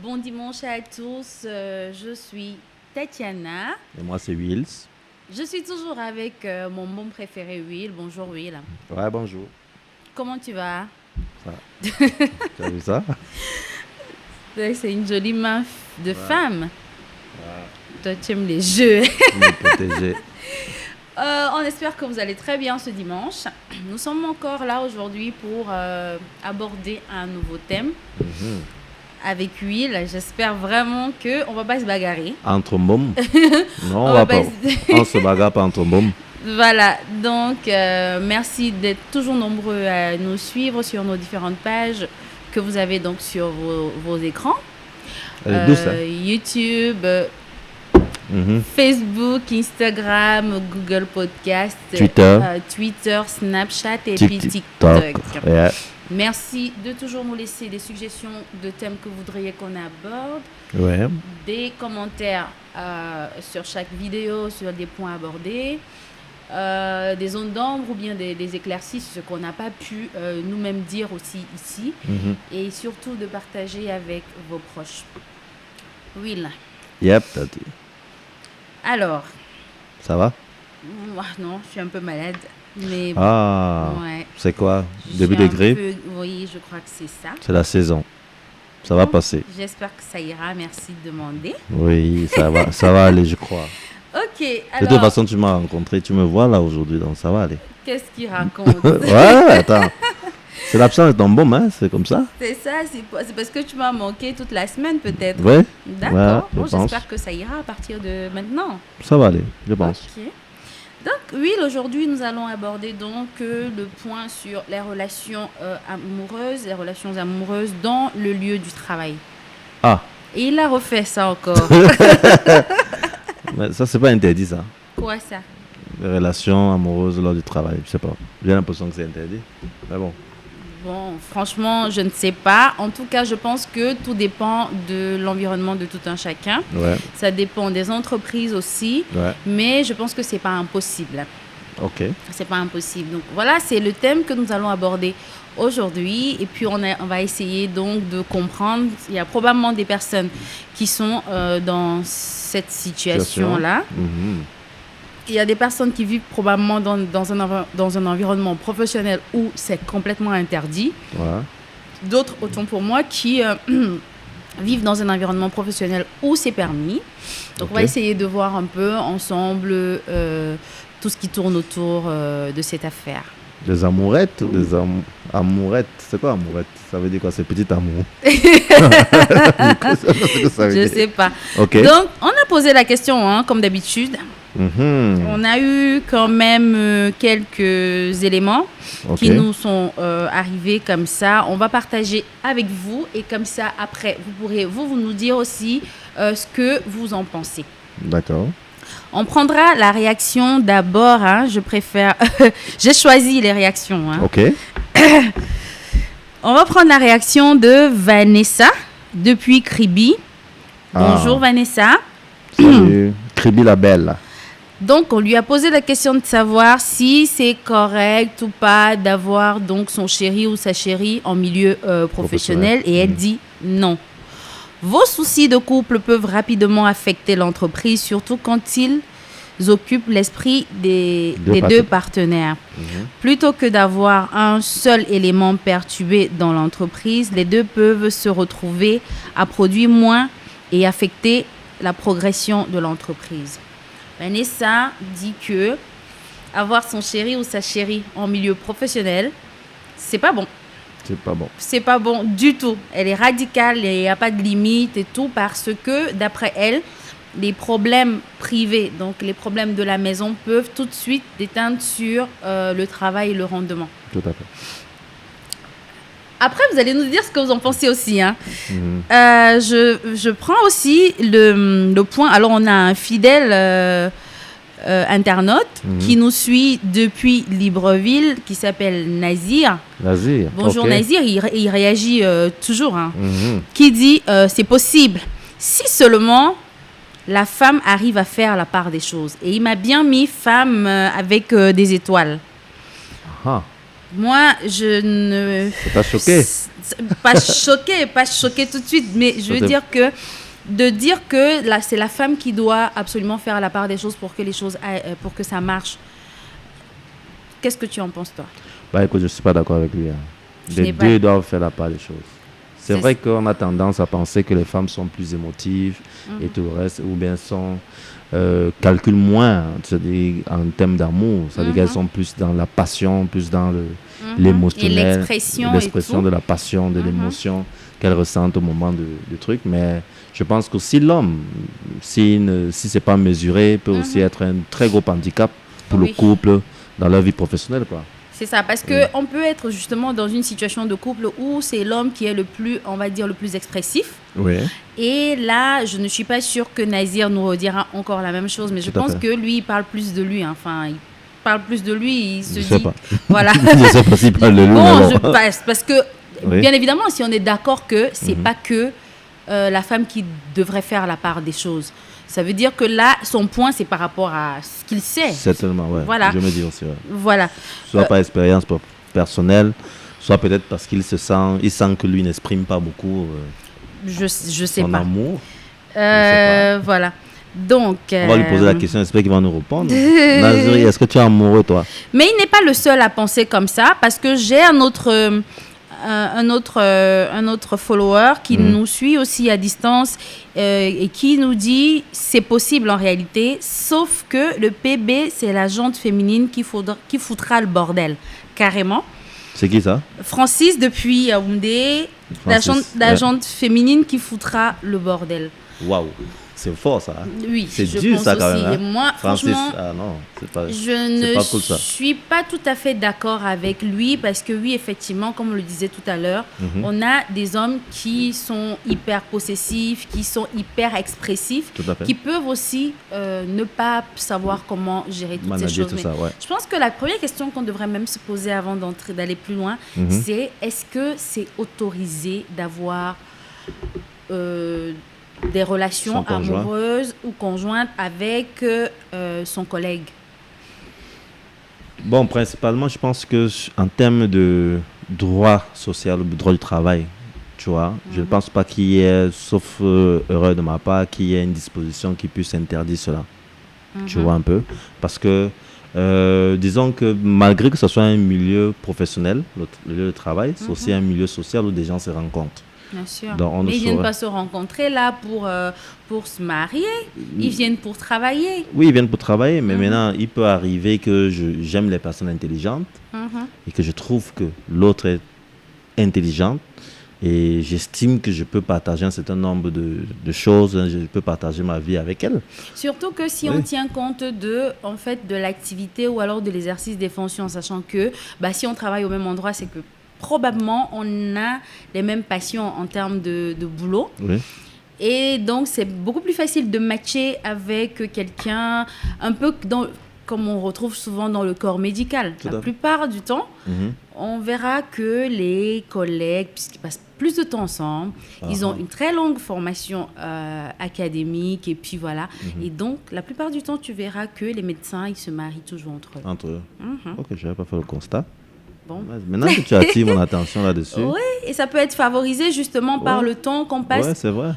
bon dimanche à tous. Je suis Tatiana. Et moi, c'est Wills. Je suis toujours avec mon môme préféré, Will. Bonjour, Will. Ouais, bonjour. Comment tu vas? Ça va. Tu as vu ça? C'est une jolie main de femme. Toi, tu aimes les jeux. Me protéger. On espère que vous allez très bien ce dimanche. Nous sommes encore là aujourd'hui pour aborder un nouveau thème. Avec Will. J'espère vraiment qu'on ne va pas se bagarrer. Entre mômes? Non, on va pas. On se bagarre pas entre mômes. Voilà, donc merci d'être toujours nombreux à nous suivre sur nos différentes pages que vous avez donc sur vos écrans. Douce, hein? YouTube, Facebook, Instagram, Google Podcast, Twitter, Snapchat et puis TikTok. Yeah. Merci de toujours nous laisser des suggestions de thèmes que vous voudriez qu'on aborde. Ouais. Des commentaires sur chaque vidéo, sur des points abordés. Des zones d'ombre ou bien des éclaircies, ce qu'on n'a pas pu nous-mêmes dire aussi ici. Et surtout de partager avec vos proches. Will. Yep, t'as dit. Alors. Ça va? Non, je suis un peu malade. Mais ouais. C'est quoi? Début de grippe? Oui, je crois que c'est ça. C'est la saison. Ça va passer. J'espère que ça ira. Merci de demander. Oui, ça va aller, je crois. Ok, alors... De toute façon, tu m'as rencontré, tu me vois là aujourd'hui, donc ça va aller. Qu'est-ce qu'il raconte? Ouais, attends. C'est l'absence de ton baume, hein, c'est comme ça. C'est ça, c'est parce que tu m'as manqué toute la semaine peut-être. Oui. D'accord, ouais, j'espère que ça ira à partir de maintenant. Ça va aller, je pense. Ok. Donc, oui, aujourd'hui, nous allons aborder donc le point sur les relations amoureuses dans le lieu du travail. Ah. Et il a refait ça encore. Mais ça, c'est pas interdit, ça. Quoi, ça? Les relations amoureuses lors du travail, je sais pas. J'ai l'impression que c'est interdit. Mais bon. Bon, franchement, je ne sais pas. En tout cas, je pense que tout dépend de l'environnement de tout un chacun. Ouais. Ça dépend des entreprises aussi. Ouais. Mais je pense que c'est pas impossible. Ok. C'est pas impossible. Donc voilà, c'est le thème que nous allons aborder aujourd'hui. Et puis on va essayer donc de comprendre. Il y a probablement des personnes qui sont dans cette situation-là. Il y a des personnes qui vivent probablement dans un environnement professionnel où c'est complètement interdit. Ouais. D'autres, autant pour moi, qui vivent dans un environnement professionnel où c'est permis. Donc on va essayer de voir un peu ensemble tout ce qui tourne autour de cette affaire. Des amourettes ou des amourettes? C'est quoi amourette? Ça veut dire quoi? C'est petit amour? Je sais pas. Okay. Donc, on a posé la question, comme d'habitude. On a eu quand même quelques éléments qui nous sont arrivés comme ça. On va partager avec vous et comme ça, après, vous pourrez vous nous dire aussi ce que vous en pensez. D'accord. On prendra la réaction d'abord. Je préfère... J'ai choisi les réactions. Ok. On va prendre la réaction de Vanessa depuis Kribi. Bonjour Vanessa. Salut. Kribi la belle. Donc, on lui a posé la question de savoir si c'est correct ou pas d'avoir donc son chéri ou sa chérie en milieu professionnel. Et elle dit non. Vos soucis de couple peuvent rapidement affecter l'entreprise, surtout quand ils occupent l'esprit des deux partenaires. Plutôt que d'avoir un seul élément perturbé dans l'entreprise, les deux peuvent se retrouver à produire moins et affecter la progression de l'entreprise. Vanessa dit que avoir son chéri ou sa chérie en milieu professionnel, c'est pas bon. C'est pas bon. C'est pas bon du tout. Elle est radicale, il n'y a pas de limite et tout parce que, d'après elle, les problèmes privés, donc les problèmes de la maison, peuvent tout de suite déteindre sur le travail et le rendement. Tout à fait. Après, vous allez nous dire ce que vous en pensez aussi. Je prends aussi le point. Alors, on a un fidèle internaute qui nous suit depuis Libreville, qui s'appelle Nazir. Nazir. Bonjour Nazir, il réagit toujours. Qui dit c'est possible si seulement la femme arrive à faire la part des choses. Et il m'a bien mis femme avec des étoiles. Moi, je ne... Ça t'a choqué? Pas choqué tout de suite, mais je veux dire que de dire que là, c'est la femme qui doit absolument faire la part des choses pour que les choses pour que ça marche. Qu'est-ce que tu en penses, toi? Bah écoute, je suis pas d'accord avec lui. Les deux doivent faire la part des choses. C'est vrai qu'on a tendance à penser que les femmes sont plus émotives et tout le reste, ou bien calculent moins, c'est-à-dire en termes d'amour. C'est-à-dire qu'elles sont plus dans la passion, plus dans l'émotionnel, l'expression de la passion, de l'émotion qu'elles ressentent au moment de truc. Mais je pense qu'aussi l'homme, si c'est pas mesuré, peut aussi être un très gros handicap pour le couple dans leur vie professionnelle, quoi. C'est ça, parce qu'on peut être justement dans une situation de couple où c'est l'homme qui est le plus, on va dire, le plus expressif. Oui. Et là, je ne suis pas sûre que Nazir nous redira encore la même chose, mais je pense que lui, il parle plus de lui. Enfin, il parle plus de lui, il se dit... Je sais pas. Voilà. Je sais pas s'il parle de lui. Bon, je passe, parce que, bien évidemment, si on est d'accord que c'est pas que la femme qui devrait faire la part des choses. Ça veut dire que là, son point, c'est par rapport à ce qu'il sait. Certainement, ouais. Voilà. Je me dis aussi, ouais. Voilà. Soit par expérience personnelle, soit peut-être parce qu'il sent que lui n'exprime pas beaucoup je sais son pas. amour. Voilà. Donc, on va lui poser la question, j'espère qu'il va nous répondre. Naziri, est-ce que tu es amoureux, toi? Mais il n'est pas le seul à penser comme ça, parce que j'ai un autre follower qui nous suit aussi à distance et qui nous dit c'est possible en réalité, sauf que le PB, c'est la jante féminine qui foutra le bordel, carrément. C'est qui ça? Francis depuis Yaoundé, la jante féminine qui foutra le bordel. Waouh! C'est fort, ça. Oui, c'est dur, ça, quand même. Hein? Et moi, Francis, franchement, non, je ne pas cool, ça. suis pas tout à fait d'accord avec lui parce que oui, effectivement, comme on le disait tout à l'heure, on a des hommes qui sont hyper possessifs, qui sont hyper expressifs, qui peuvent aussi ne pas savoir comment gérer toutes ces choses. Je pense que la première question qu'on devrait même se poser avant d'aller plus loin, c'est est-ce que c'est autorisé d'avoir des relations amoureuses ou conjointes avec son collègue? Bon, principalement, je pense qu'en termes de droit social, ou droit du travail, tu vois, je ne pense pas qu'il y ait, sauf erreur de ma part, qu'il y ait une disposition qui puisse interdire cela. Tu vois un peu. Parce que, disons que malgré que ce soit un milieu professionnel, le lieu de travail, c'est aussi un milieu social où des gens se rencontrent. Bien sûr. Donc, mais ils ne viennent pas se rencontrer là pour se marier. Ils viennent pour travailler. Oui, ils viennent pour travailler, mais maintenant, il peut arriver que j'aime les personnes intelligentes et que je trouve que l'autre est intelligente et j'estime que je peux partager un certain nombre de choses, je peux partager ma vie avec elle. Surtout que si on tient compte de l'activité ou alors de l'exercice des fonctions, sachant que si on travaille au même endroit, c'est que probablement, on a les mêmes passions en termes de boulot. Oui. Et donc, c'est beaucoup plus facile de matcher avec quelqu'un un peu comme on retrouve souvent dans le corps médical. La plupart du temps, on verra que les collègues, puisqu'ils passent plus de temps ensemble, ils ont une très longue formation académique et puis voilà. Et donc, la plupart du temps, tu verras que les médecins, ils se marient toujours entre eux. Entre eux. Ok, je n'avais pas fait le constat. Bon. Maintenant que tu attires mon attention là-dessus. Oui, et ça peut être favorisé justement par le temps qu'on passe c'est vrai.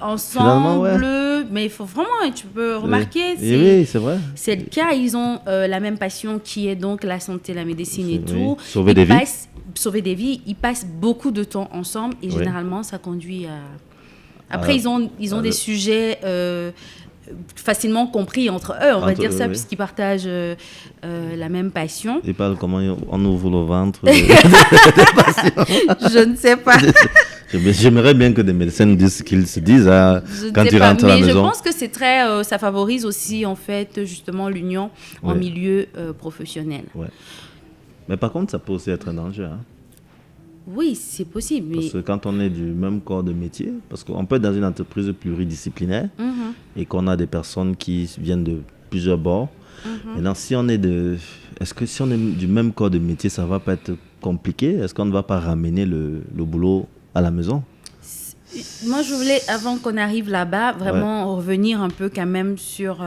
Ensemble. Mais il faut vraiment, tu peux remarquer, oui, c'est vrai. C'est le cas, ils ont la même passion qui est donc la santé, la médecine et tout. Sauver des vies, ils passent beaucoup de temps ensemble et généralement ça conduit à... Après, ils ont des sujets... facilement compris entre eux, on va dire ça, puisqu'ils partagent la même passion. Ils parlent comment on ouvre le ventre. Je ne sais pas. J'aimerais bien que des médecins nous disent ce qu'ils se disent quand ils rentrent à la maison. Mais je pense que c'est très, ça favorise aussi en fait justement l'union en milieu professionnel. Ouais. Mais par contre, ça peut aussi être un danger. Hein. Oui, c'est possible. Parce que quand on est du même corps de métier, parce qu'on peut être dans une entreprise pluridisciplinaire et qu'on a des personnes qui viennent de plusieurs bords. Maintenant, si on est du même corps de métier, ça ne va pas être compliqué? Est-ce qu'on ne va pas ramener le boulot à la maison? Moi, je voulais, avant qu'on arrive là-bas, vraiment revenir un peu quand même sur...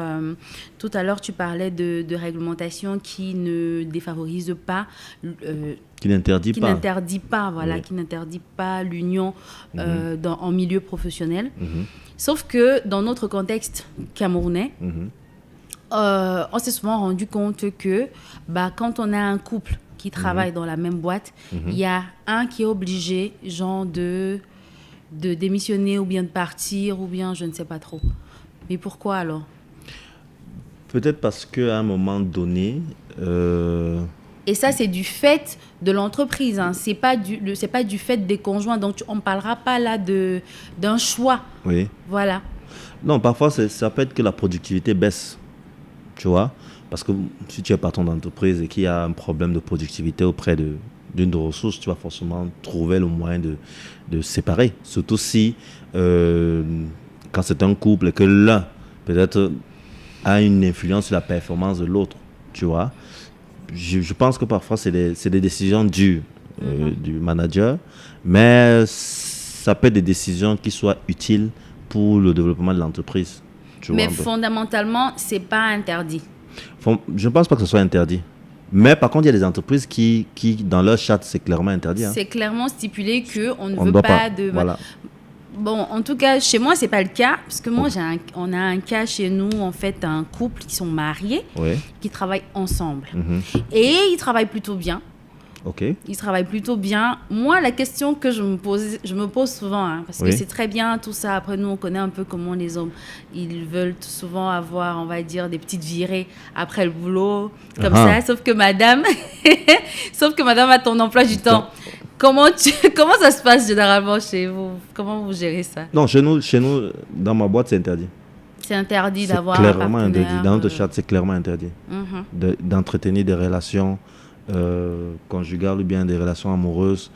tout à l'heure, tu parlais de réglementation qui ne défavorise pas... qui n'interdit pas. Qui n'interdit pas l'union en milieu professionnel. Sauf que dans notre contexte camerounais, on s'est souvent rendu compte que quand on a un couple qui travaille dans la même boîte, il y a un qui est obligé, genre, de démissionner ou bien de partir ou bien je ne sais pas trop. Mais pourquoi alors? Peut-être parce qu'à un moment donné... Et ça, c'est du fait de l'entreprise. Hein. C'est pas du fait des conjoints. Donc, on ne parlera pas là d'un choix. Oui. Voilà. Non, parfois, ça peut être que la productivité baisse. Tu vois? Parce que si tu es patron d'entreprise et qu'il y a un problème de productivité auprès d'une de ressources, tu vas forcément trouver le moyen de séparer. Surtout si, quand c'est un couple et que l'un, peut-être, a une influence sur la performance de l'autre. Tu vois? Je pense que parfois, c'est des décisions dures du manager, mais ça peut être des décisions qui soient utiles pour le développement de l'entreprise. Mais fondamentalement, ce n'est pas interdit. Je ne pense pas que ce soit interdit. Mais par contre, il y a des entreprises qui dans leur charte, c'est clairement interdit. Hein. C'est clairement stipulé qu'on ne veut pas de... Voilà. Bon, en tout cas, chez moi, ce n'est pas le cas. Parce que moi, on a un cas chez nous, en fait, un couple qui sont mariés, qui travaillent ensemble. Et ils travaillent plutôt bien. Ok. Ils travaillent plutôt bien. Moi, la question que je me pose souvent, hein, parce que c'est très bien tout ça. Après, nous, on connaît un peu comment les hommes, ils veulent souvent avoir, on va dire, des petites virées après le boulot, comme ça. Sauf que madame a ton emploi du temps. Comment ça se passe généralement chez vous? Comment vous gérez ça? Non, chez nous, dans ma boîte, c'est interdit. C'est interdit d'avoir un partenaire. Interdit. Dans notre charte, c'est clairement interdit. D'entretenir des relations conjugales ou bien des relations amoureuses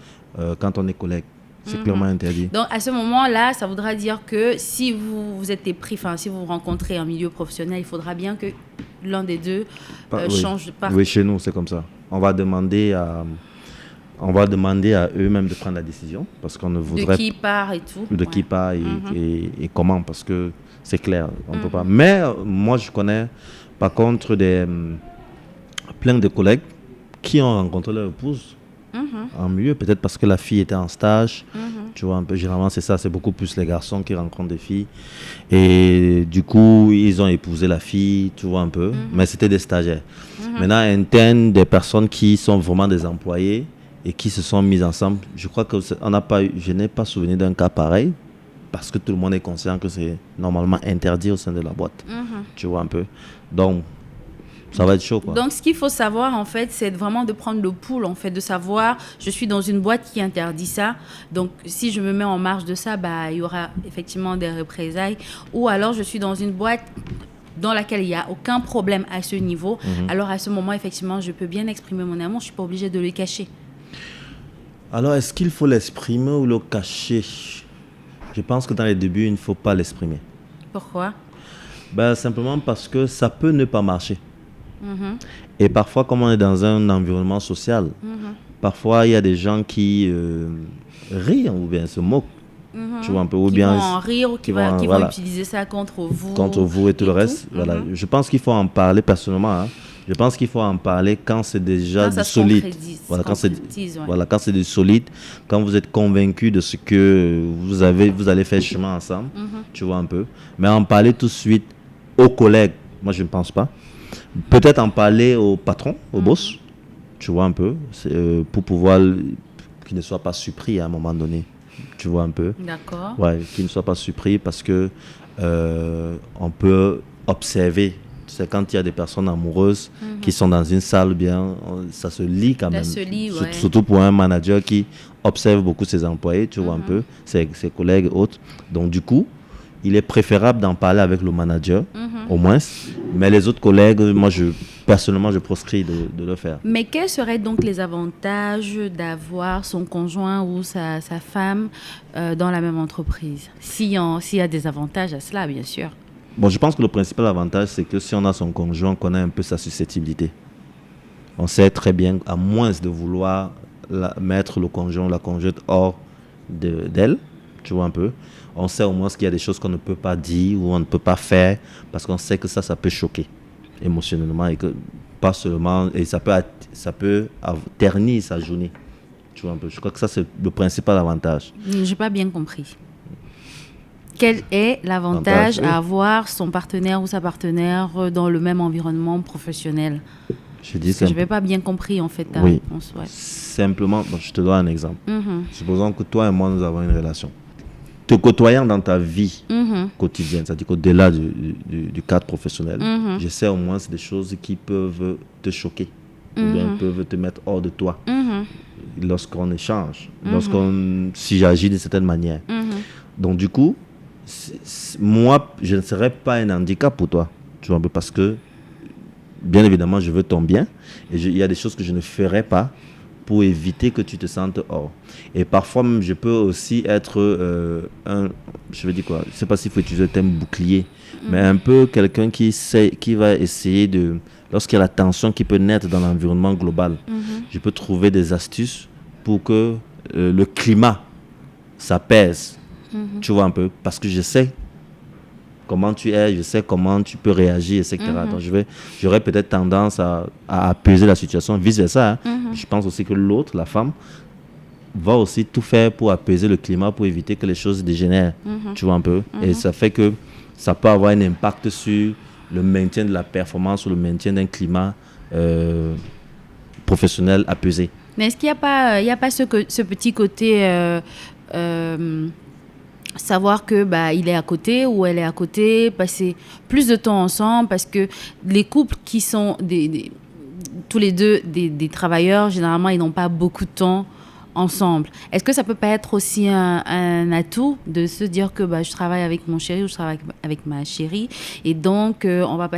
quand on est collègue. C'est clairement interdit. Donc, à ce moment-là, ça voudra dire que si vous êtes pris, si vous rencontrez un milieu professionnel, il faudra bien que l'un des deux change de part. Oui, chez nous, c'est comme ça. On va demander à eux-mêmes de prendre la décision parce qu'on ne voudrait... De qui part et tout. De qui part et comment, parce que c'est clair, on ne peut pas. Mais moi, je connais par contre plein de collègues qui ont rencontré leur épouse en milieu, peut-être parce que la fille était en stage. Tu vois, un peu, généralement, c'est ça, c'est beaucoup plus les garçons qui rencontrent des filles. Et du coup, ils ont épousé la fille, tu vois, un peu. Mais c'était des stagiaires. Maintenant, interne, des personnes qui sont vraiment des employés et qui se sont mises ensemble. Je crois que je n'ai pas souvenir d'un cas pareil parce que tout le monde est conscient que c'est normalement interdit au sein de la boîte. Tu vois un peu. Donc, ça va être chaud, quoi. Donc, ce qu'il faut savoir, en fait, c'est vraiment de prendre le pouls, en fait, de savoir, je suis dans une boîte qui interdit ça. Donc, si je me mets en marge de ça, il y aura effectivement des représailles. Ou alors, je suis dans une boîte dans laquelle il n'y a aucun problème à ce niveau. Alors, à ce moment, effectivement, je peux bien exprimer mon amour. Je ne suis pas obligée de le cacher. Alors, est-ce qu'il faut l'exprimer ou le cacher? Je pense que dans les débuts, il ne faut pas l'exprimer. Pourquoi? Simplement parce que ça peut ne pas marcher. Et parfois, comme on est dans un environnement social, parfois, il y a des gens qui rient ou bien se moquent. Tu vois un peu, ou qui bien vont en rire ou qui vont utiliser ça contre vous. Contre vous et tout le reste. Voilà. Je pense qu'il faut en parler personnellement. Hein. Je pense qu'il faut en parler quand c'est déjà du solide. Voilà, quand c'est du solide, quand vous êtes convaincu de ce que vous allez faire chemin ensemble, tu vois un peu. Mais en parler tout de suite aux collègues, moi je ne pense pas. Peut-être en parler au patron, au boss, tu vois un peu, pour pouvoir qu'il ne soit pas surpris à un moment donné, tu vois un peu. D'accord. Ouais, qu'il ne soit pas surpris parce que on peut observer. C'est quand il y a des personnes amoureuses qui sont dans une salle, bien, ça se lit quand même. Ça se lit, Surtout pour un manager qui observe beaucoup ses employés, tu vois un peu, ses collègues et autres. Donc du coup, il est préférable d'en parler avec le manager, au moins. Mais les autres collègues, moi, personnellement, je proscris de le faire. Mais quels seraient donc les avantages d'avoir son conjoint ou sa femme dans la même entreprise? S'il y a des avantages à cela, bien sûr. Bon, je pense que le principal avantage, c'est que si on a son conjoint, on connaît un peu sa susceptibilité. On sait très bien, à moins de vouloir mettre le conjoint ou la conjointe hors d'elle, Tu vois un peu. On sait au moins qu'il y a des choses qu'on ne peut pas dire ou on ne peut pas faire parce qu'on sait que ça peut choquer émotionnellement et que pas seulement, et ça peut ternir sa journée. Tu vois un peu. Je crois que ça, c'est le principal avantage. J'ai pas bien compris. Quel est l'avantage à avoir son partenaire ou sa partenaire dans le même environnement professionnel? Je n'avais pas bien compris en fait ta réponse. Ouais. Simplement, je te donne un exemple. Supposons que toi et moi, nous avons une relation. Te côtoyant dans ta vie quotidienne, c'est-à-dire qu'au-delà du cadre professionnel, je sais au moins c'est des choses qui peuvent te choquer ou bien peuvent te mettre hors de toi lorsqu'on échange, si j'agis de certaine manière. Donc du coup, moi, je ne serais pas un handicap pour toi, tu vois, parce que bien évidemment, je veux ton bien et il y a des choses que je ne ferai pas pour éviter que tu te sentes hors. Et parfois même, je peux aussi être je veux dire quoi, je ne sais pas s'il faut utiliser le terme bouclier, mais un peu quelqu'un qui va essayer de, lorsqu'il y a la tension qui peut naître dans l'environnement global, je peux trouver des astuces pour que le climat s'apaise. Tu vois un peu, parce que je sais comment tu es, je sais comment tu peux réagir, etc. Donc j'aurais peut-être tendance à apaiser la situation, vice-versa. Je pense aussi que l'autre, la femme, va aussi tout faire pour apaiser le climat, pour éviter que les choses dégénèrent. Tu vois un peu. Et ça fait que ça peut avoir un impact sur le maintien de la performance ou le maintien d'un climat professionnel apaisé. Mais est-ce qu'il n'y a pas ce petit côté... savoir que il est à côté ou elle est à côté, passer plus de temps ensemble, parce que les couples qui sont tous les deux des travailleurs, généralement ils n'ont pas beaucoup de temps ensemble. Est-ce que ça peut pas être aussi un atout de se dire que je travaille avec mon chéri ou je travaille avec ma chérie et donc on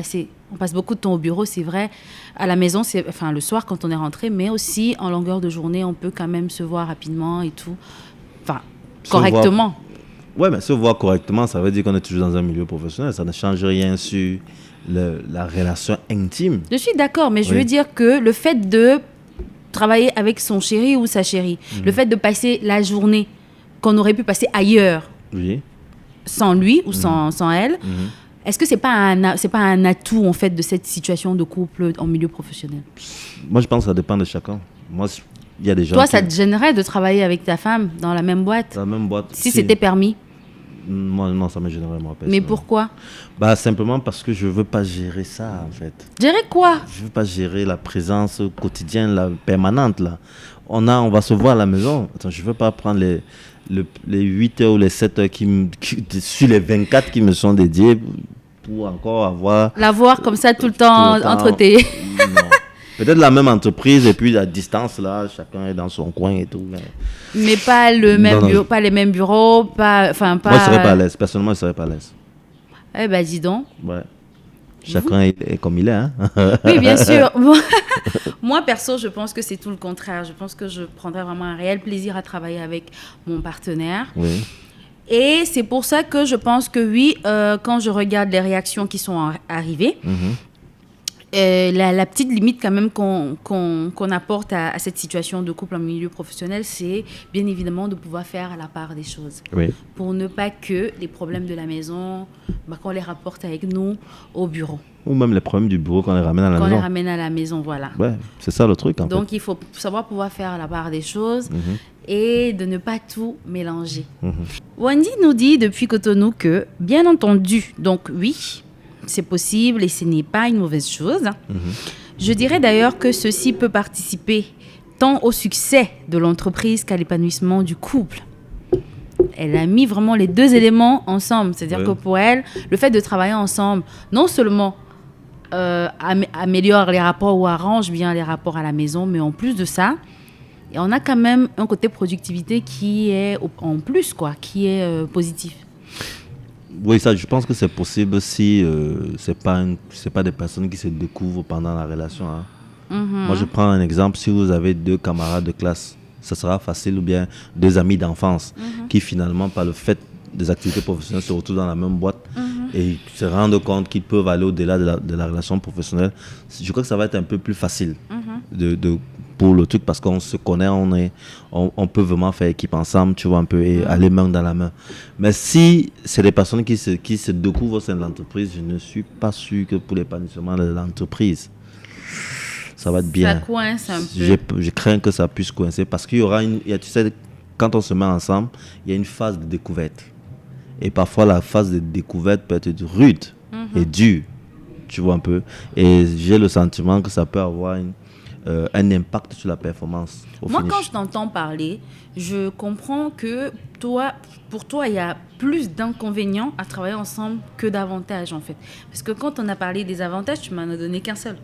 passe beaucoup de temps au bureau, c'est vrai, à la maison, le soir quand on est rentré, mais aussi en longueur de journée, on peut quand même se voir rapidement et tout, correctement. Oui, mais se voir correctement, ça veut dire qu'on est toujours dans un milieu professionnel. Ça ne change rien sur la relation intime. Je suis d'accord, mais je veux dire que le fait de travailler avec son chéri ou sa chérie, le fait de passer la journée qu'on aurait pu passer ailleurs, sans lui ou sans elle, est-ce que c'est pas un atout en fait de cette situation de couple en milieu professionnel? Moi, je pense que ça dépend de chacun. Moi, il y a des gens. Toi, ça te gênerait de travailler avec ta femme dans la même boîte? Dans la même boîte. Si c'était permis? Moi, non, ça me gênerait, moi. Mais pourquoi? Simplement parce que je veux pas gérer ça, en fait. Gérer quoi? Je veux pas gérer la présence quotidienne, la permanente, là. On va se voir à la maison. Attends, je veux pas prendre les 8 heures ou les 7 heures sur les 24 qui me sont dédiées pour encore avoir... L'avoir comme ça tout le temps entre tes... Non. Peut-être la même entreprise et puis la distance, là, chacun est dans son coin et tout. Mais pas le même bureau, pas les mêmes bureaux, pas... Moi, je ne serais pas à l'aise. Personnellement, je ne serais pas à l'aise. Eh ben, dis donc. Ouais. Chacun est comme il est, hein. Oui, bien sûr. Moi, perso, je pense que c'est tout le contraire. Je pense que je prendrais vraiment un réel plaisir à travailler avec mon partenaire. Oui. Et c'est pour ça que je pense que oui, quand je regarde les réactions qui sont arrivées, la petite limite quand même qu'on apporte à cette situation de couple en milieu professionnel, c'est bien évidemment de pouvoir faire la part des choses. Oui. Pour ne pas que les problèmes de la maison, qu'on les rapporte avec nous au bureau. Ou même les problèmes du bureau qu'on les ramène à la maison. Qu'on les ramène à la maison, voilà. Ouais, c'est ça le truc en fait. Donc il faut savoir pouvoir faire la part des choses et de ne pas tout mélanger. Wendy nous dit depuis Cotonou que, bien entendu, donc oui, c'est possible et ce n'est pas une mauvaise chose. Je dirais d'ailleurs que ceci peut participer tant au succès de l'entreprise qu'à l'épanouissement du couple. Elle a mis vraiment les deux éléments ensemble. C'est-à-dire que pour elle, le fait de travailler ensemble, non seulement améliore les rapports ou arrange bien les rapports à la maison, mais en plus de ça, et on a quand même un côté productivité qui est en plus, qui est positif. Oui, ça, je pense que c'est possible si c'est pas des personnes qui se découvrent pendant la relation. Hein. Moi, je prends un exemple. Si vous avez 2 camarades de classe, ça sera facile, ou bien 2 amis d'enfance qui finalement, par le fait des activités professionnelles, se retrouvent dans la même boîte et se rendent compte qu'ils peuvent aller au-delà de la relation professionnelle. Je crois que ça va être un peu plus facile pour le truc parce qu'on se connaît, on peut vraiment faire équipe ensemble, tu vois, un peu, et aller main dans la main. Mais si c'est des personnes qui se découvrent au sein de l'entreprise, je ne suis pas sûr que pour l'épanouissement de l'entreprise, ça va être bien. Ça coince un peu. Je crains que ça puisse coincer parce qu'il y aura tu sais, quand on se met ensemble, il y a une phase de découverte. Et parfois, la phase de découverte peut être rude et dure, tu vois un peu. Et j'ai le sentiment que ça peut avoir un impact sur la performance au Moi, finish. quand je t'entends parler, je comprends que pour toi, il y a plus d'inconvénients à travailler ensemble que d'avantages, en fait. Parce que quand on a parlé des avantages, tu m'en as donné qu'un seul.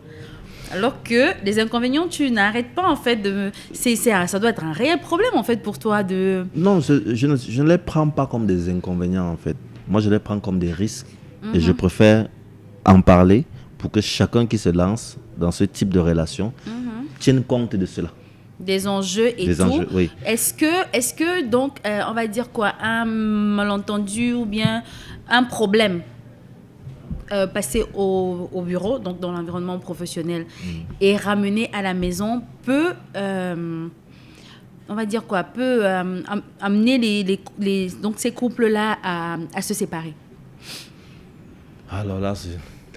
Alors que les inconvénients, tu n'arrêtes pas, en fait, ça doit être un réel problème, en fait, pour toi de... Non, je ne les prends pas comme des inconvénients, en fait. Moi, je les prends comme des risques. Et je préfère en parler pour que chacun qui se lance dans ce type de relation tienne compte de cela. Des enjeux et Des tout. enjeux, oui. Est-ce que donc, on va dire quoi, un malentendu ou bien un problème passé au bureau, donc dans l'environnement professionnel, et ramené à la maison peut, on va dire quoi, peut amener donc ces couples-là à se séparer? Alors là,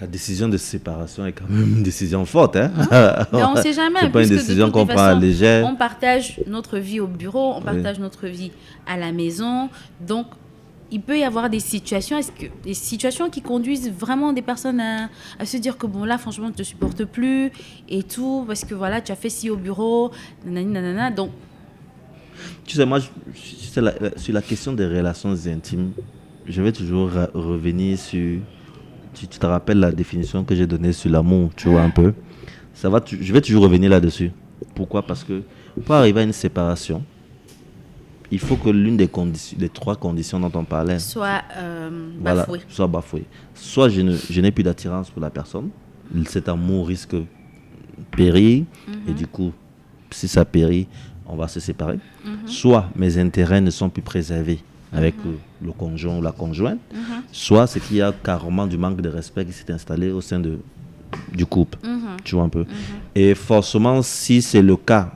la décision de séparation est quand même une décision forte. Hein? Mais on ne sait jamais. C'est pas une puisque décision de toute qu'on prend à façon, légère. on partage notre vie au bureau, on partage notre vie à la maison. Donc, il peut y avoir des situations, des situations qui conduisent vraiment des personnes à se dire que bon, là, franchement, je ne te supporte plus et tout, parce que voilà, tu as fait ci au bureau, nanani, nanana. Donc, tu sais, moi, sur la question des relations intimes, je vais toujours revenir sur... Tu te rappelles la définition que j'ai donnée sur l'amour, tu vois un peu. Je vais toujours revenir là-dessus. Pourquoi? Parce que pour arriver à une séparation, il faut que l'une des 3 conditions dont on parlait soit bafouée. Soit bafouée. Soit je n'ai plus d'attirance pour la personne, cet amour risque périr, et du coup, si ça périt, on va se séparer. Soit mes intérêts ne sont plus préservés avec le conjoint ou la conjointe, soit c'est qu'il y a carrément du manque de respect qui s'est installé au sein du couple, tu vois un peu. Et forcément, si c'est le cas,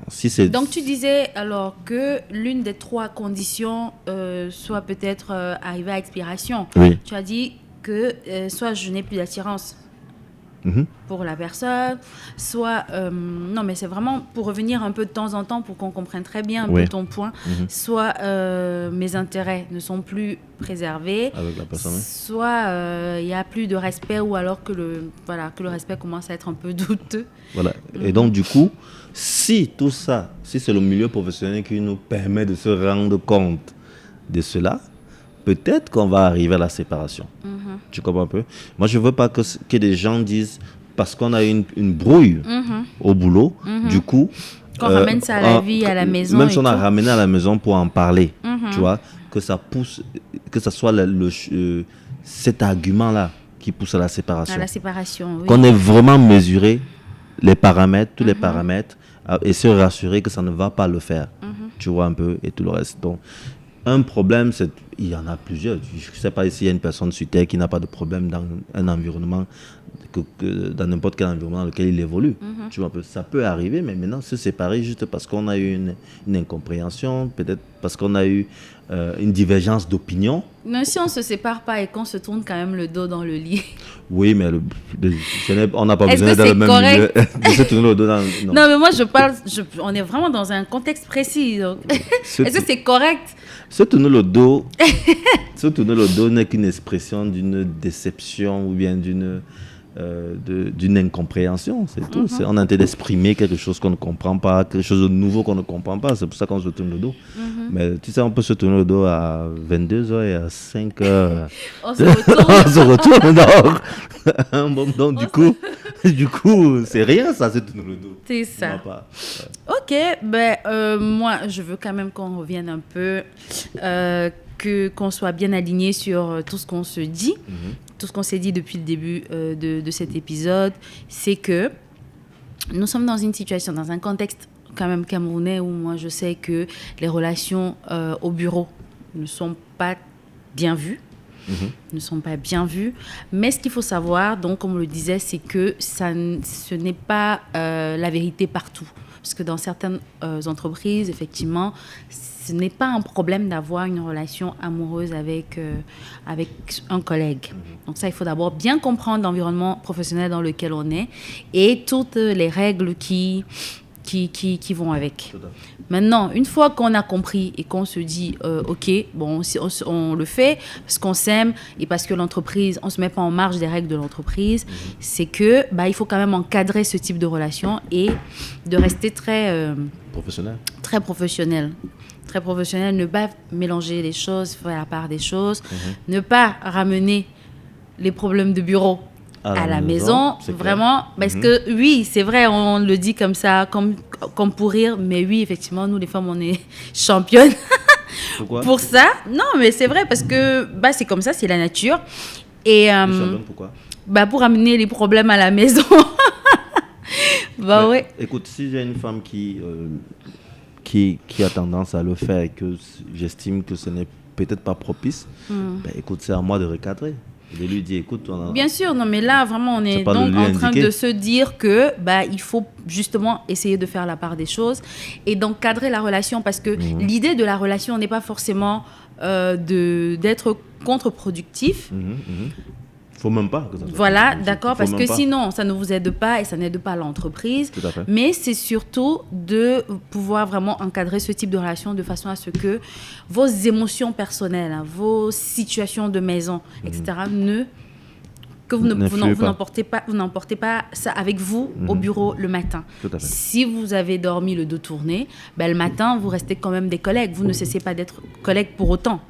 Donc tu disais alors que l'une des 3 conditions soit peut-être arrivée à expiration. Oui. Tu as dit que soit je n'ai plus d'attirance pour la personne, soit... non, mais c'est vraiment pour revenir un peu de temps en temps pour qu'on comprenne très bien un peu ton point. Soit mes intérêts ne sont plus préservés, avec la personne, soit il n'y a plus de respect ou alors que le respect commence à être un peu douteux. Voilà. Et donc, du coup, si tout ça, si c'est le milieu professionnel qui nous permet de se rendre compte de cela, peut-être qu'on va arriver à la séparation. Tu comprends un peu? Moi, je ne veux pas que des gens disent, parce qu'on a eu une brouille au boulot, du coup... Qu'on ramène ça à la vie, à la maison. Même si on a ramené à la maison pour en parler, tu vois, que ça pousse, que ça soit cet argument-là qui pousse à la séparation. À la séparation, oui. Qu'on ait vraiment mesuré les paramètres, tous les paramètres, et se rassurer que ça ne va pas le faire. Tu vois un peu, et tout le reste. Donc, un problème, il y en a plusieurs. Je ne sais pas s'il y a une personne sur Terre qui n'a pas de problème dans un environnement, dans n'importe quel environnement dans lequel il évolue. Tu vois, ça peut arriver, mais maintenant se séparer juste parce qu'on a eu une incompréhension, peut-être parce qu'on a eu une divergence d'opinion. Mais si on ne se sépare pas et qu'on se tourne quand même le dos dans le lit. Oui, mais on n'a pas besoin d'être dans le même milieu. De se tourner le dos dans le... Non, mais moi je parle, on est vraiment dans un contexte précis. Donc. Est-ce que c'est correct? Se tourner le dos n'est qu'une expression d'une déception ou bien d'une incompréhension, c'est tout. On est en train d'exprimer quelque chose qu'on ne comprend pas, quelque chose de nouveau qu'on ne comprend pas, c'est pour ça qu'on se tourne le dos. Mais tu sais, on peut se tourner le dos à 22h et à 5h. On se retourne. On se retourne, donc du coup, c'est rien ça, se tourner le dos. C'est ça. Ok, moi, je veux quand même qu'on revienne un peu, qu'on soit bien aligné sur tout ce qu'on se dit. Tout ce qu'on s'est dit depuis le début de cet épisode, c'est que nous sommes dans une situation, dans un contexte quand même camerounais où moi je sais que les relations au bureau ne sont pas bien vues. Ne sont pas bien vues. Mais ce qu'il faut savoir, donc, comme on le disait, c'est que ce n'est pas la vérité partout. parce que dans certaines entreprises, effectivement, ce n'est pas un problème d'avoir une relation amoureuse avec un collègue. Donc ça, il faut d'abord bien comprendre l'environnement professionnel dans lequel on est et toutes les règles qui vont avec. Maintenant, une fois qu'on a compris et qu'on se dit, OK, bon, si on le fait parce qu'on s'aime et parce que l'entreprise, on ne se met pas en marge des règles de l'entreprise, c'est que il faut quand même encadrer ce type de relation et de rester très professionnel. Très professionnel. Très professionnel, ne pas mélanger les choses, faire la part des choses, ne pas ramener les problèmes de bureau à la maison, vraiment, parce que oui, c'est vrai, on le dit comme ça, comme pour rire, mais oui, effectivement, nous les femmes, on est championnes. Pourquoi? Pour ça. Non, mais c'est vrai, parce que c'est comme ça, c'est la nature. Et pourquoi? Pour ramener les problèmes à la maison. Ouais. Écoute, si j'ai une femme qui a tendance à le faire et que j'estime que ce n'est peut-être pas propice, écoute, c'est à moi de recadrer. De lui dire, écoute, bien sûr, non, mais là, vraiment, on est donc en train de se dire que il faut justement essayer de faire la part des choses et d'encadrer la relation parce que l'idée de la relation n'est pas forcément d'être contre-productif. Faut même pas que ça soit voilà, d'accord, parce que sinon, ça ne vous aide pas et ça n'aide pas l'entreprise. Tout à fait. Mais c'est surtout de pouvoir vraiment encadrer ce type de relation de façon à ce que vos émotions personnelles, vos situations de maison, etc., vous n'emportez pas ça avec vous au bureau le matin. Tout à fait. Si vous avez dormi le dos tourné, le matin, vous restez quand même des collègues. Vous ne cessez pas d'être collègues pour autant.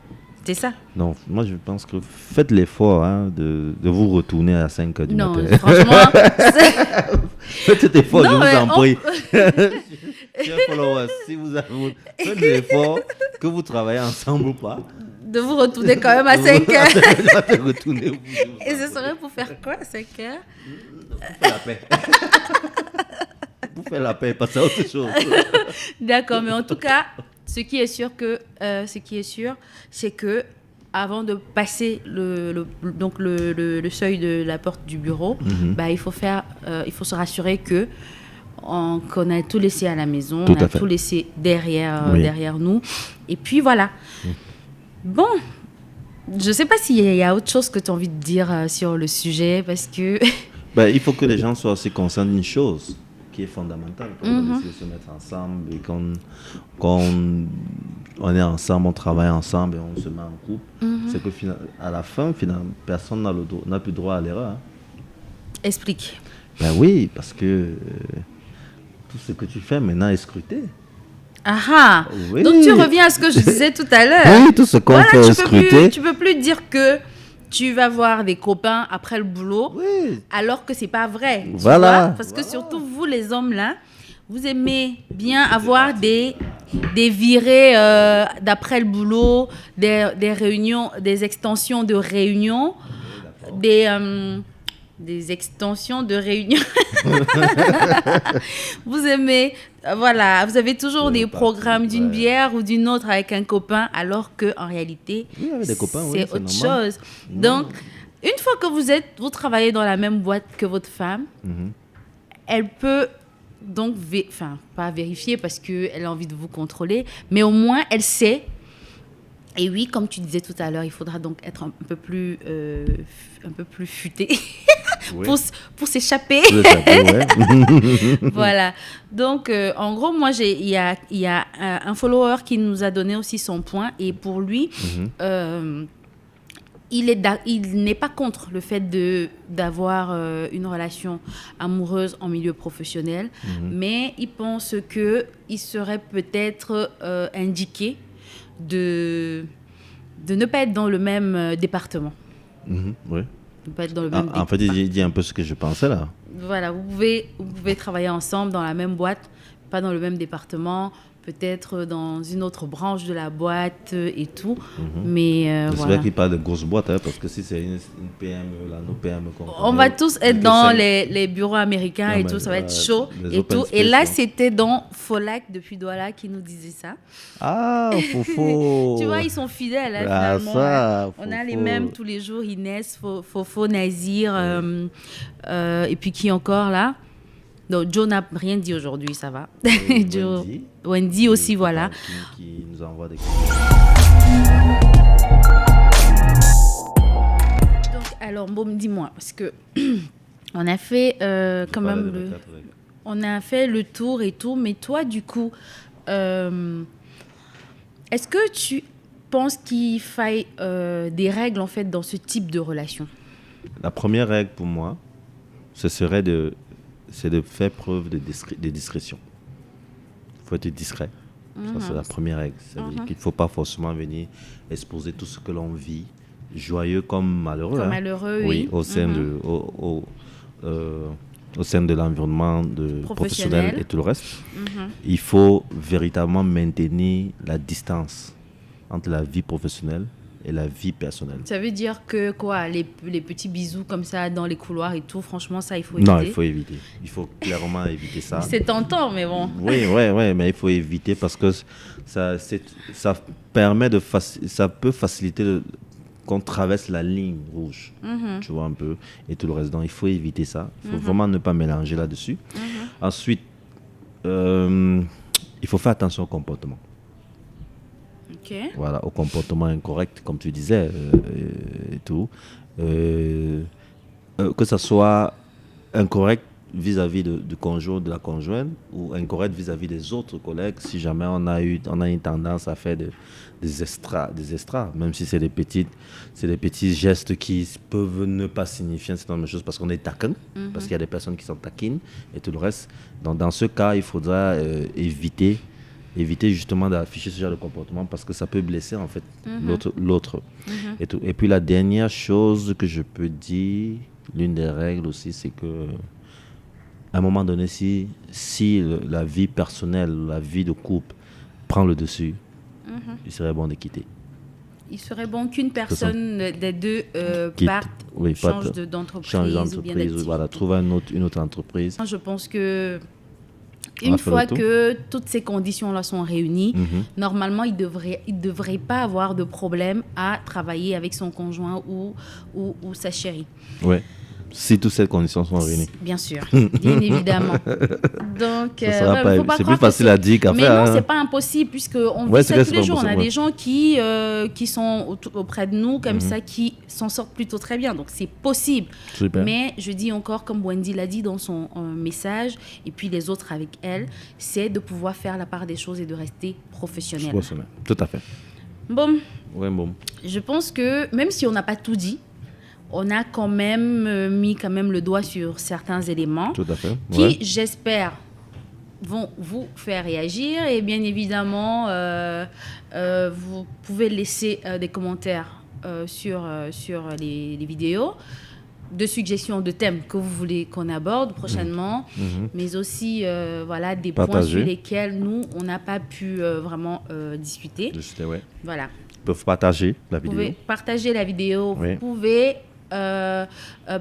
C'est ça? Non, moi je pense que faites l'effort de vous retourner à 5 h du matin. Non, franchement... faites cet effort, je vous en prie. Si vous avez... Faites l'effort que vous travaillez ensemble ou pas. De vous retourner quand même à 5 h. Et ce serait pour faire quoi à 5 h? Pour faire la paix. Pour faire la paix, passer à autre chose. D'accord, mais en tout cas... Ce qui est sûr, c'est que avant de passer le seuil de la porte du bureau, il faut se rassurer qu'on a tout laissé à la maison, on a tout laissé derrière nous. Et puis voilà. Bon, je ne sais pas s'il y a autre chose que tu as envie de dire sur le sujet, parce que... il faut que les gens soient aussi conscients d'une chose qui est fondamentale quand on essaie de se mettre ensemble et quand on est ensemble, on travaille ensemble et on se met en couple, c'est que à la fin, finalement, personne n'a plus droit à l'erreur. Hein. Explique. Oui, parce que tout ce que tu fais maintenant est scruté. Ah, oui. Donc tu reviens à ce que je disais tout à l'heure. Oui, tout ce qu'on fait est scruté. Tu peux plus dire que tu vas voir des copains après le boulot, alors que c'est pas vrai. Voilà. Parce que surtout vous les hommes là, vous aimez bien avoir des virées d'après le boulot, des réunions, des extensions de réunions, des extensions de réunions. Vous aimez, voilà, vous avez toujours des programmes d'une bière ou d'une autre avec un copain, alors qu'en réalité, des copains, c'est autre chose. Donc, une fois que vous travaillez dans la même boîte que votre femme, elle peut donc, pas vérifier parce qu'elle a envie de vous contrôler, mais au moins, elle sait. Et oui, comme tu disais tout à l'heure, il faudra donc être un peu plus futé pour s'échapper. Voilà. Donc, en gros, moi, il y a un follower qui nous a donné aussi son point. Et pour lui, il n'est pas contre le fait d'avoir une relation amoureuse en milieu professionnel, mais il pense qu'il serait peut-être indiqué de ne pas être dans le même département. Oui. Ne pas être dans le même en fait, il dit un peu ce que je pensais là. Voilà, vous pouvez travailler ensemble dans la même boîte, pas dans le même département, peut-être dans une autre branche de la boîte et tout. Mais c'est vrai qu'il parle de grosses boîtes, hein, parce que si c'est une PME, là, nos PME... On va tous être dans les bureaux américains et tout, ça va être chaud et tout. Et là, c'était dans Folac depuis Douala qui nous disait ça. Ah, Fofo. Tu vois, ils sont fidèles, hein, finalement. On a les mêmes tous les jours, Inès, Fofo, Nazir, et puis qui encore, là? Donc, Joe n'a rien dit aujourd'hui, ça va. Wendy. Wendy aussi, voilà. Qui nous envoie des Donc, alors, bon, dis-moi, parce que on a fait quand même on a fait le tour et tout, mais toi, du coup, est-ce que tu penses qu'il faille des règles, en fait, dans ce type de relation? La première règle pour moi, c'est de faire preuve de discrétion. Il faut être discret. Ça, c'est la première règle. Ça veut dire qu'il ne faut pas forcément venir exposer tout ce que l'on vit, joyeux comme malheureux. Comme malheureux, oui. Au sein de l'environnement professionnel et tout le reste. Il faut véritablement maintenir la distance entre la vie professionnelle et la vie personnelle. Ça veut dire que quoi, les petits bisous comme ça dans les couloirs et tout, franchement, ça, il faut éviter? Non, il faut éviter. Il faut clairement éviter ça. C'est tentant, mais bon. Oui, mais il faut éviter parce que ça permet ça peut faciliter qu'on traverse la ligne rouge, tu vois un peu, et tout le reste. Donc, il faut éviter ça. Il faut vraiment ne pas mélanger là-dessus. Ensuite, il faut faire attention au comportement. Voilà, au comportement incorrect, comme tu disais, et tout. Que ce soit incorrect vis-à-vis du conjoint, de la conjointe, ou incorrect vis-à-vis des autres collègues, si jamais on a une tendance à faire des extras, même si c'est des petits gestes qui peuvent ne pas signifier un certain nombre de choses parce qu'on est taquin, parce qu'il y a des personnes qui sont taquines et tout le reste. Donc, dans ce cas, il faudra éviter justement d'afficher ce genre de comportement parce que ça peut blesser en fait l'autre. Et puis la dernière chose que je peux dire, l'une des règles aussi, c'est que à un moment donné, si la vie personnelle, la vie de couple prend le dessus, il serait bon de quitter. Il serait bon qu'une personne des deux parte, change d'entreprise ou bien d'activité. Voilà, trouve une autre entreprise. Je pense que une fois que toutes ces conditions-là sont réunies, normalement, il devrait pas avoir de problème à travailler avec son conjoint ou sa chérie. Oui, si toutes ces conditions sont réunies. Bien sûr, bien évidemment. Donc, c'est plus facile à dire qu'à faire. Mais non, c'est pas impossible puisqu'on vit ça tous les jours. On a des gens qui sont auprès de nous comme ça, qui s'en sortent plutôt très bien. Donc, c'est possible. Super. Mais je dis encore, comme Wendy l'a dit dans son message, et puis les autres avec elle, c'est de pouvoir faire la part des choses et de rester professionnel. Tout à fait. Bon. Ouais, bon. Je pense que même si on n'a pas tout dit, on a quand même mis le doigt sur certains éléments qui, j'espère, vont vous faire réagir. Et bien évidemment, vous pouvez laisser des commentaires sur les vidéos, de suggestions de thèmes que vous voulez qu'on aborde prochainement, mais aussi des points sur lesquels nous, on n'a pas pu vraiment discuter. Voilà. Vous pouvez partager la vidéo. Vous pouvez partager la vidéo. Vous pouvez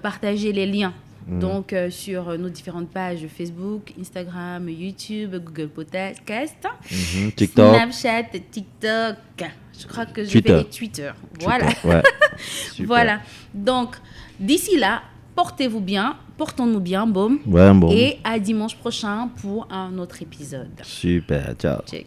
partager les liens donc sur nos différentes pages Facebook, Instagram, YouTube, Google Podcast, TikTok, Snapchat, TikTok. Je crois que je fais Twitter. Voilà. Voilà. Donc, d'ici là, portez-vous bien, portons-nous bien, Baume. Et à dimanche prochain pour un autre épisode. Super, ciao. Check.